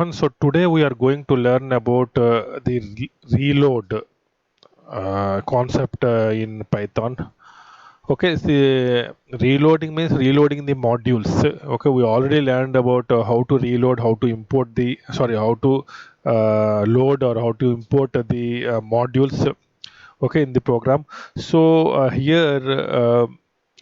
So today we are going to learn about the reload concept in Python. Okay, the reloading means reloading the modules. Okay, we already learned about how to reload, how to import how to load or how to import the modules. Okay, in the program. So here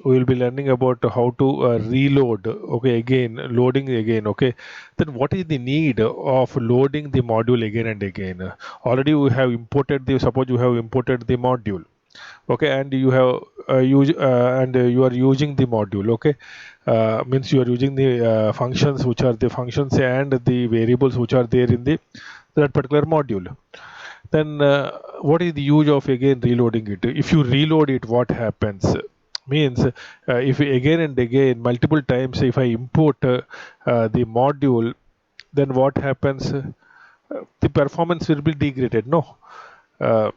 we will be learning about how to reload. Okay, again loading again. Okay, then what is the need of loading the module again and again? Already we have imported the, suppose you have imported the module. Okay, and you have you are using the module. Okay, means you are using the functions, which are the functions and the variables which are there in the that particular module. Then what is the use of again reloading it? If you reload it, what happens? Means if again and again multiple times if I import the module, then what happens? The performance will be degraded. No, uh,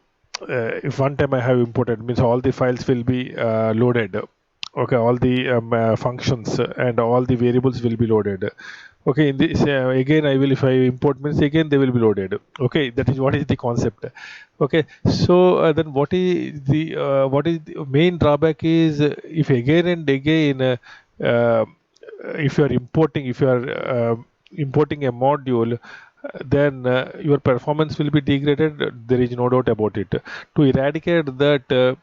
if one time I have imported, means all the files will be loaded. Okay, all the functions and all the variables will be loaded. Okay, in this again I will, if I import, means again they will be loaded. Okay, that is what is the concept. Okay, so then what is the main drawback is if again and again uh, if you are importing, if you are importing a module, then your performance will be degraded. There is no doubt about it. To eradicate that,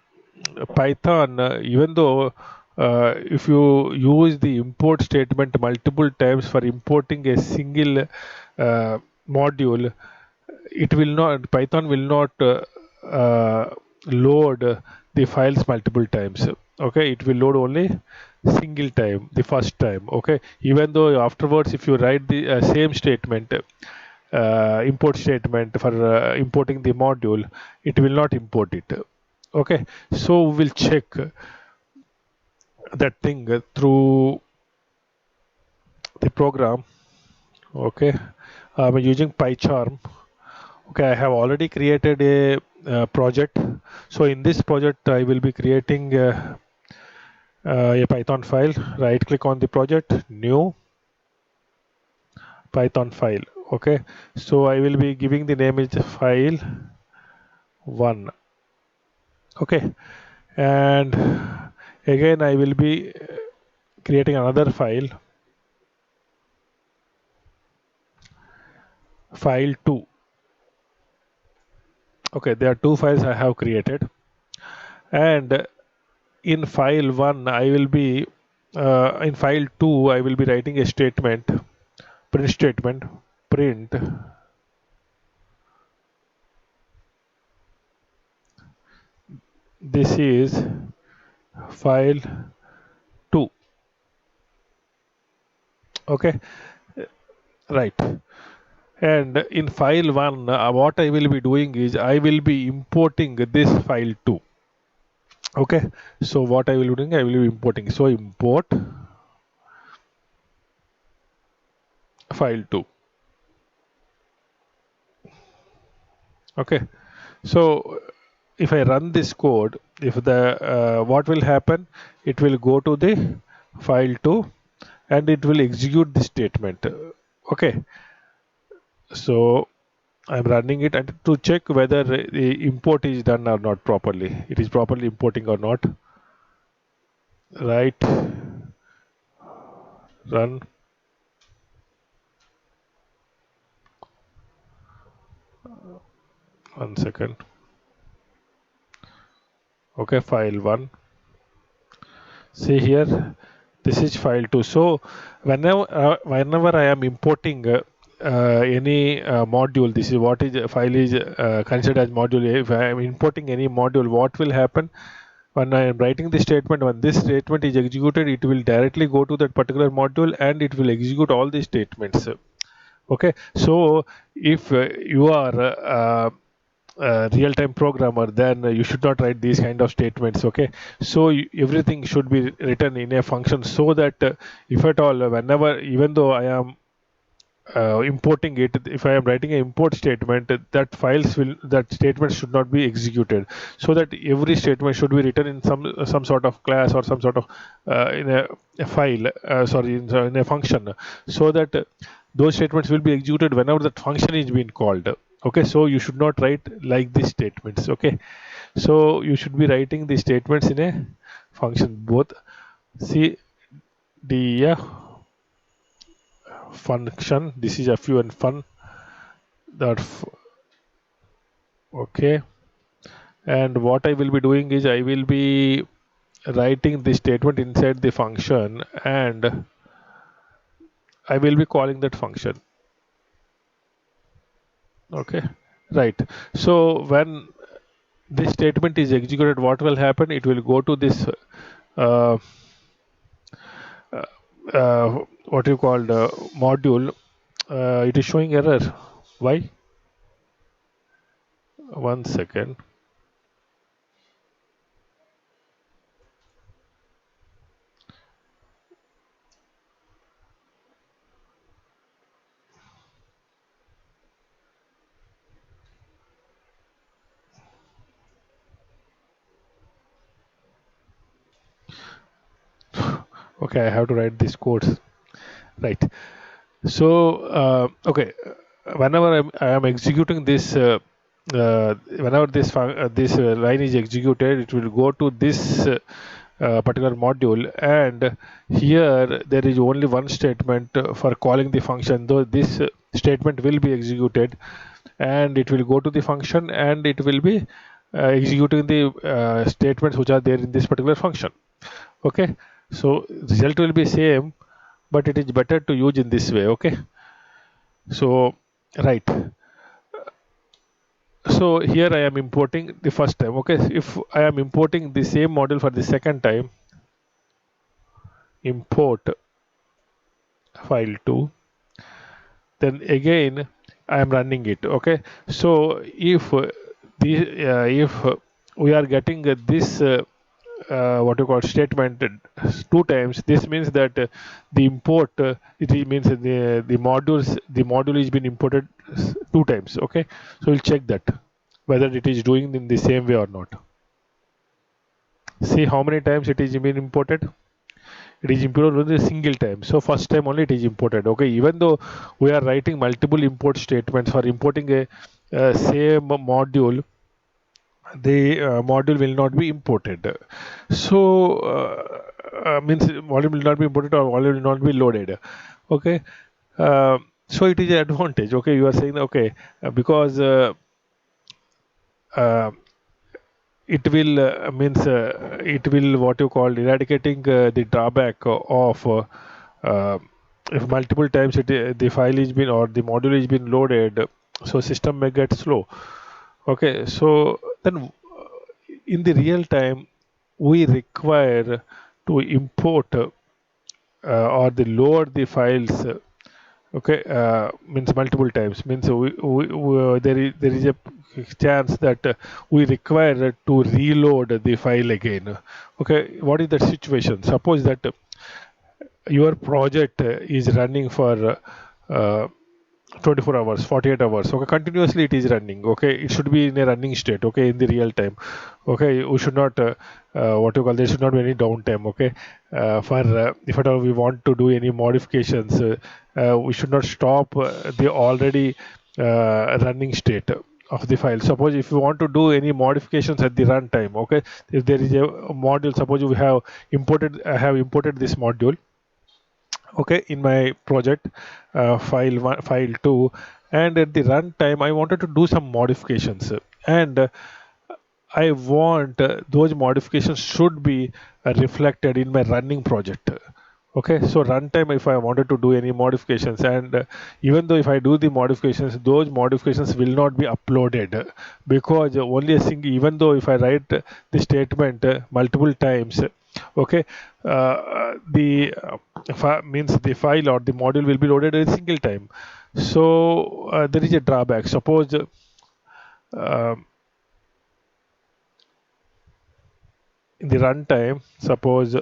Python, even though if you use the import statement multiple times for importing a single module, it will not, Python will not load the files multiple times. Okay, it will load only single time, the first time. Okay, even though afterwards if you write the same statement, import statement for importing the module, it will not import it. Okay, so we'll check that thing through the program. Okay, I'm using PyCharm. Okay, I have already created a project. So in this project I will be creating a Python file. Right click on the project, new Python file. Okay, so I will be giving the name is file 1. Okay, and again I will be creating another file, file 2. Okay, there are two files I have created, and in file 1 I will be in file 2 I will be writing a statement, print statement, print this is file 2. Okay, right. And in file 1 what I will be doing is I will be importing this file 2. Okay, so what I will be doing, I will be importing, so import file 2. Okay, so if I run this code, if the what will happen, it will go to the file 2 and it will execute the statement. Okay, so I'm running it and to check whether the import is done or not properly, it is properly importing or not. Right, run. 1 second. Okay, file 1, see here, this is file 2. So whenever I am importing any module, this is what is file is considered as module. If I am importing any module, what will happen when I am writing the statement? When this statement is executed, it will directly go to that particular module and it will execute all the statements. Okay, so if you are real-time programmer, then you should not write these kind of statements. Okay, so everything should be written in a function, so that if at all, whenever, even though I am importing it. If I am writing an import statement, that statement should not be executed, so that every statement should be written in some sort of class or some sort of in a file, sorry, in a function, so that those statements will be executed whenever that function is being called. Okay, so you should not write like these statements. Okay, so you should be writing the statements in a function, both c d f function. This is fu and fun. that f- okay, and what I will be doing is I will be writing the statement inside the function, and I will be calling that function. Okay, right. So when this statement is executed, what will happen? It will go to this uh, what you called module. It is showing error. Why? One second. Okay, I have to write this code. Right. So, okay, whenever I am executing this, whenever this line is executed, it will go to this particular module, and here there is only one statement for calling the function. Though this statement will be executed, and it will go to the function, and it will be executing the statements which are there in this particular function. Okay, so result will be same, but it is better to use in this way. Okay, so right, so here I am importing the first time. Okay, if I am importing the same model for the second time, import file 2, then again I am running it. Okay, so if we are getting this what you call statement two times, this means that the import means the module is been imported two times. Okay, so we'll check that whether it is doing in the same way or not. See how many times it is been imported. It is imported only a single time, so first time only it is imported. Okay, even though we are writing multiple import statements for importing a same module, the module will not be imported. So means module will not be imported or module will not be loaded. Okay, so it is an advantage. Okay, you are saying okay, because uh, it will means it will what you call eradicating the drawback of uh, if multiple times the file is been or the module is been loaded, so system may get slow. Okay, so then in the real time we require to import or the load the files. Okay, means multiple times, means there is a chance that we require to reload the file again. Okay, what is the situation? Suppose that your project is running for uh, 24 hours, 48 hours. Okay, continuously it is running. Okay, it should be in a running state. Okay, in the real time. Okay, we should not what you call, there should not be any downtime. Okay, for if at all we want to do any modifications, we should not stop the already running state of the file. Suppose if you want to do any modifications at the runtime, okay, if there is a module, suppose we have imported, I have imported this module, okay, in my project file 1, file 2, and at the runtime I wanted to do some modifications, and I want those modifications should be reflected in my running project. Okay, so runtime, if I wanted to do any modifications, and even though if I do the modifications, those modifications will not be uploaded, because only a single, even though if I write the statement multiple times, okay, the means the file or the module will be loaded a single time. So there is a drawback. Suppose uh, in the runtime, suppose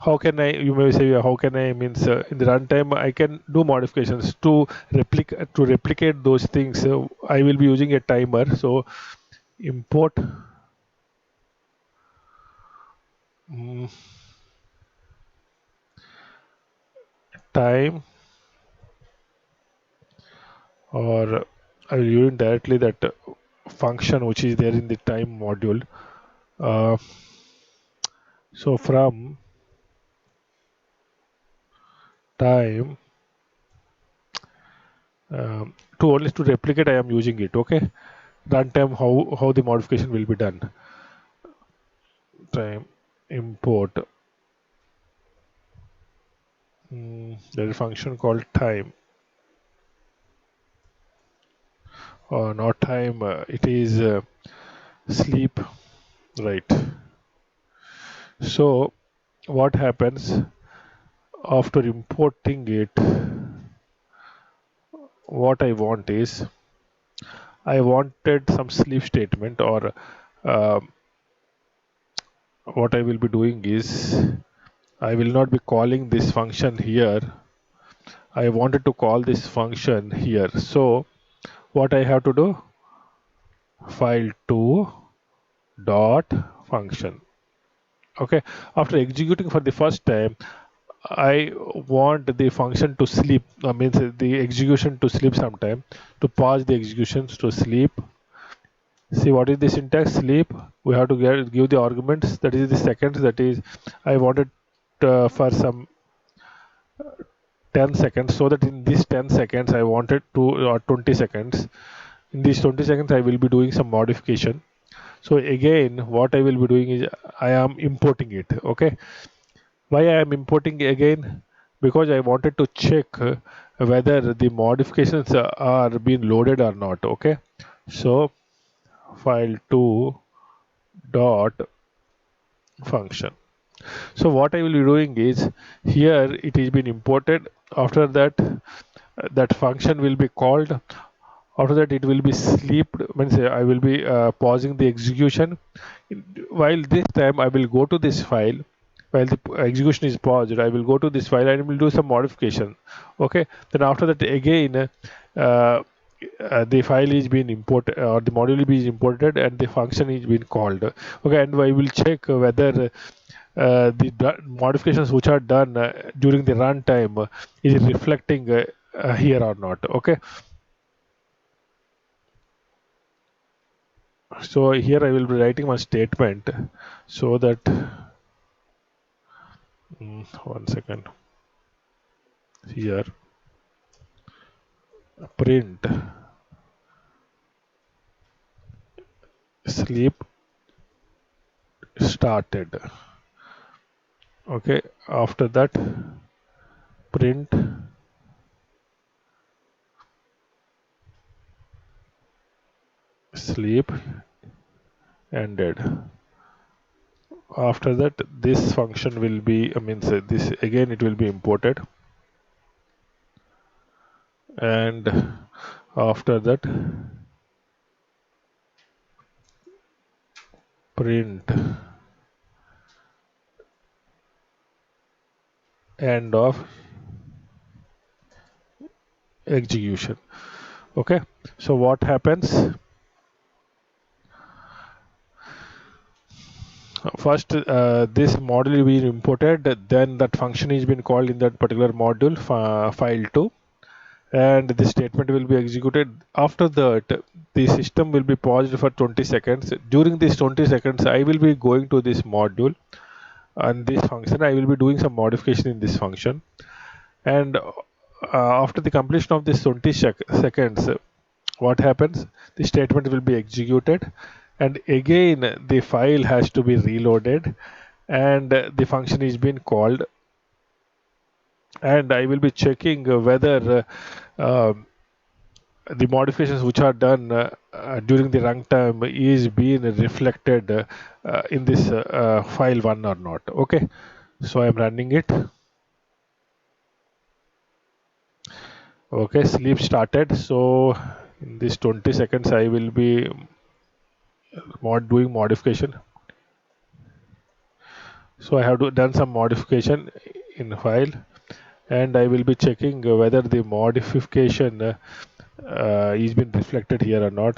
how can I, you may say, how can I means in the runtime I can do modifications to replicate those things. I will be using a timer. So import mm, time, or I will use directly that function which is there in the time module. Uh, so from time to only to replicate I am using it. Okay, runtime, how the modification will be done. Time import there is a function called time, or not time, it is sleep, right? So what happens after importing it, what I want is I wanted some sleep statement, or uh, what I will be doing is I will not be calling this function here. I wanted to call this function here. So what I have to do, file2 dot function. Okay, after executing for the first time, I want the function to sleep, means the execution to sleep sometime, to pause the executions to sleep. See what is the syntax? Sleep. We have to give the arguments, that is the seconds, that is I wanted for some 10 seconds, so that in these 10 seconds I wanted to, or 20 seconds, in these 20 seconds I will be doing some modification. So again what I will be doing is I am importing it. Okay, why I am importing again? Because I wanted to check whether the modifications are being loaded or not. Okay, so file2 dot function. So what I will be doing is, here it is been imported. After that, that function will be called. After that it will be sleep, means I will be pausing the execution. While this time I will go to this file, while the execution is paused, I will go to this file and will do some modification. Okay, then after that again the file is being imported, or the module is imported, and the function is being called. Okay, and I will check whether the modifications which are done during the runtime is reflecting here or not. Okay, so here I will be writing my statement, so that one second, here print sleep started. Okay, after that print sleep ended. After that this function will be, I mean this again it will be imported, and after that print end of execution. Okay, so what happens, first this module will be imported, then that function is been called in that particular module, file2, and the statement will be executed. After that the system will be paused for 20 seconds. During these 20 seconds I will be going to this module and this function, I will be doing some modification in this function, and after the completion of this 20 seconds, what happens, the statement will be executed, and again the file has to be reloaded, and the function is being called, and I will be checking whether the modifications which are done during the runtime is being reflected in this file one or not. Okay, so I am running it. Okay, sleep started. So in this 20 seconds I will be doing modification. So I have done some modification in file, and I will be checking whether the modification is been reflected here or not.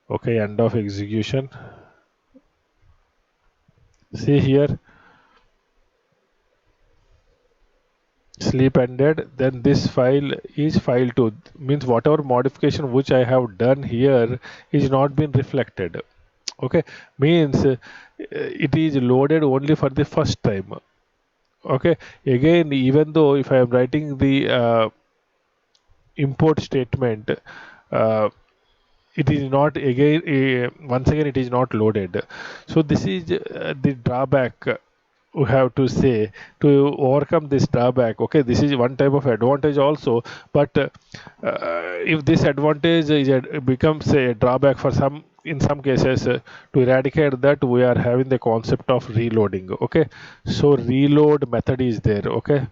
Okay, end of execution. See here, sleep ended, then this file is file 2, means whatever modification which I have done here is not been reflected. Okay, means it is loaded only for the first time. Okay, again, even though if I am writing the import statement, uh, it is not again once again it is not loaded. So this is the drawback we have to say to overcome this drawback. Okay, this is one type of advantage also, but if this advantage becomes a drawback for some, in some cases, to eradicate that, we are having the concept of reloading. Okay, so reload method is there. Okay,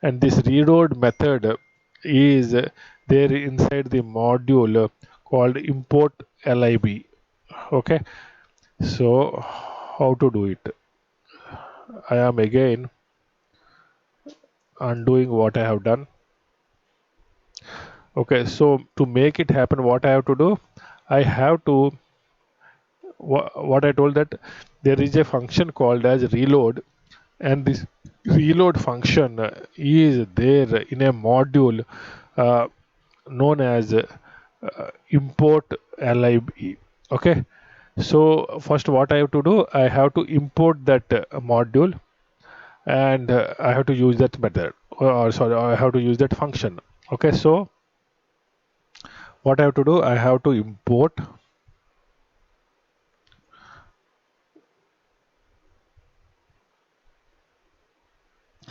and this reload method is there inside the module called import lib. Okay, so how to do it? I am again undoing what I have done. Okay, so to make it happen, what I have to do, I have to what I told, that there is a function called as reload, and this reload function is there in a module uh, known as import lib. Okay, so first what I have to do, I have to import that module, and I have to use that method, or sorry, I have to use that function. Okay, so what I have to do, I have to import.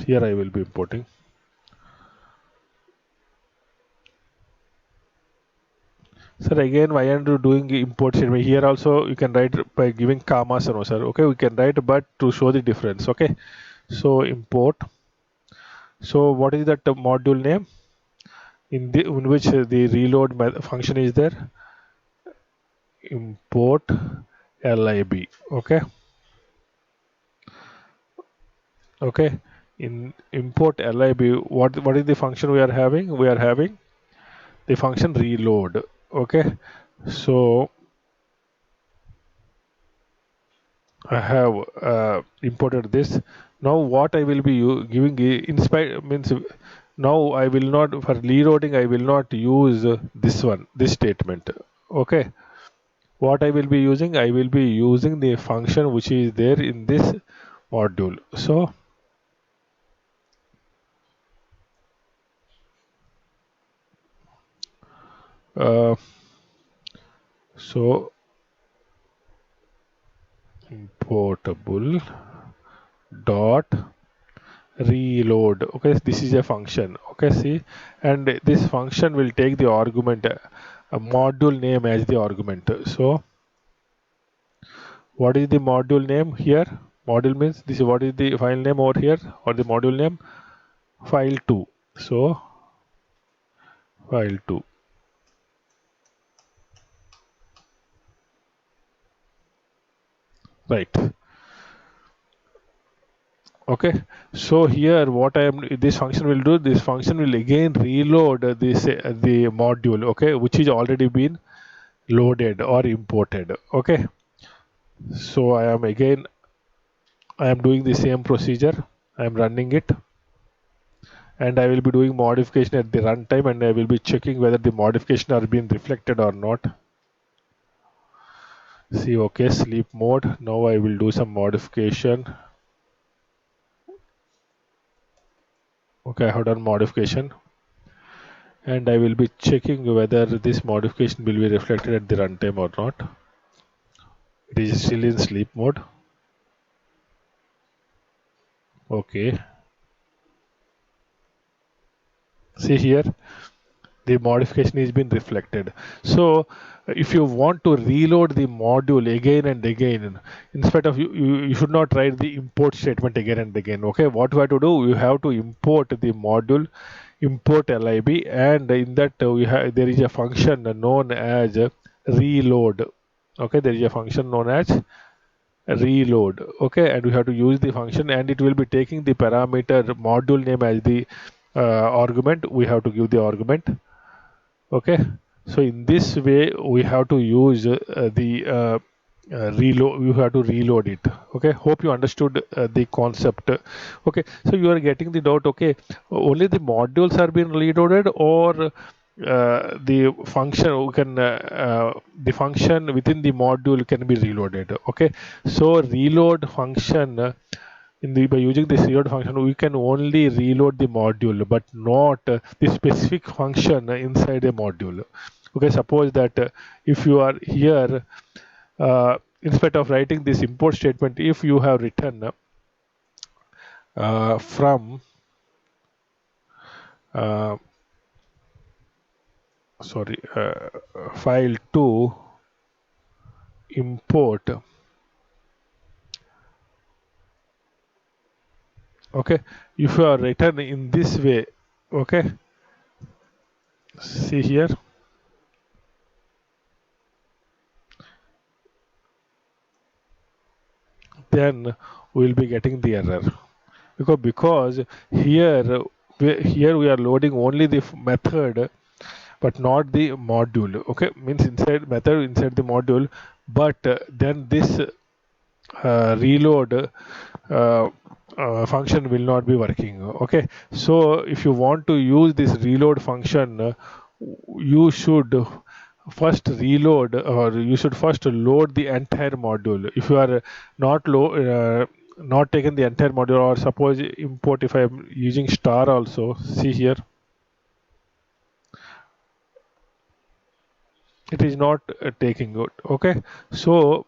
Here I will be importing. Sir, again, why are you doing import statement? Here also you can write by giving commas, no, sir. Okay, we can write, but to show the difference. Okay, so import. So what is that module name in which the reload function is there? Import lib. Okay, okay. In import lib, what is the function we are having? We are having the function reload. Okay, so I have imported this. Now what I will be giving inspire means, now I will not, for reloading I will not use this one, this statement. Okay, what I will be using, I will be using the function which is there in this module. So uh, so importable dot reload. Okay, this is a function. Okay, see, and this function will take the argument, a module name as the argument. So what is the module name here? Module means this is what is the file name over here, or the module name? File 2. So file 2. Right. Okay, so here what I am, this function will do, this function will again reload this the module, okay, which is already been loaded or imported. Okay, so I am doing the same procedure. I am running it, and I will be doing modification at the runtime, and I will be checking whether the modification are being reflected or not. See, okay, sleep mode. Now I will do some modification. Okay, I have done modification, and I will be checking whether this modification will be reflected at the runtime or not. It is still in sleep mode. Okay, see here, the modification is been reflected. So if you want to reload the module again and again, instead of you should not write the import statement again and again. Okay, what you have to do, you have to import the module, import lib, and in that there is a function known as reload. Okay, there is a function known as reload. Okay, and we have to use the function, and it will be taking the parameter module name as the argument. We have to give the argument. Okay, so in this way we have to use the reload. You have to reload it. Okay, hope you understood the concept. Okay, so you are getting the doubt. Okay, only the modules are being reloaded, or the function the function within the module can be reloaded. Okay, so reload function by using this reload function, we can only reload the module, but not the specific function inside a module. Okay, suppose that if you are here, instead of writing this import statement, if you have written from uh, file to import. Okay, if you are written in this way, okay, see here, then we will be getting the error, because here we are loading only the method but not the module. Okay, means inside method inside the module, but then this reload function will not be working. Okay, so if you want to use this reload function, you should first reload, or you should first load the entire module. If you are not taken the entire module, or suppose import, if I am using star also, see here, it is not taking it. Okay, so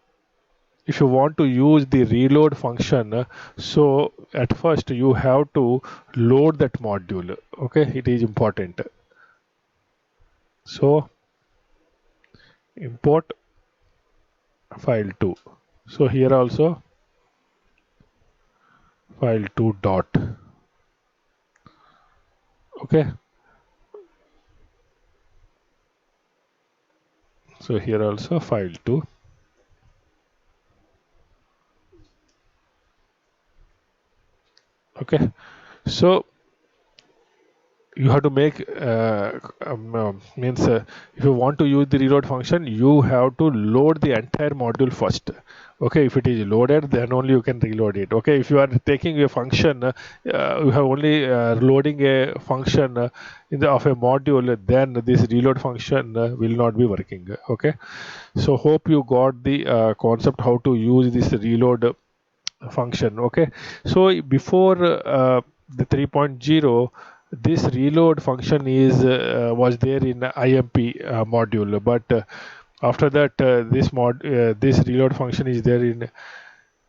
if you want to use the reload function, so at first you have to load that module. Okay, it is important. So import file2. So here also file2 dot. Okay, so here also file2. Okay, so you have to make means if you want to use the reload function, you have to load the entire module first. Okay, if it is loaded, then only you can reload it. Okay, if you are taking a function, you have only loading a function of a module, then this reload function will not be working. Okay, so hope you got the concept how to use this reload function. Okay, so before the 3.0, this reload function was there in IMP module, but after that this reload function is there in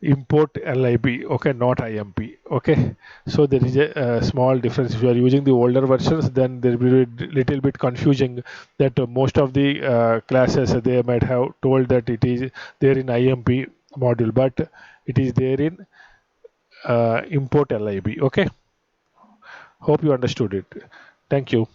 import lib. Okay, not IMP. Okay, so there is a small difference. If you are using the older versions, then there will be little bit confusing, that most of the classes they might have told that it is there in IMP module, but it is there in import lib. Okay, hope you understood it. Thank you.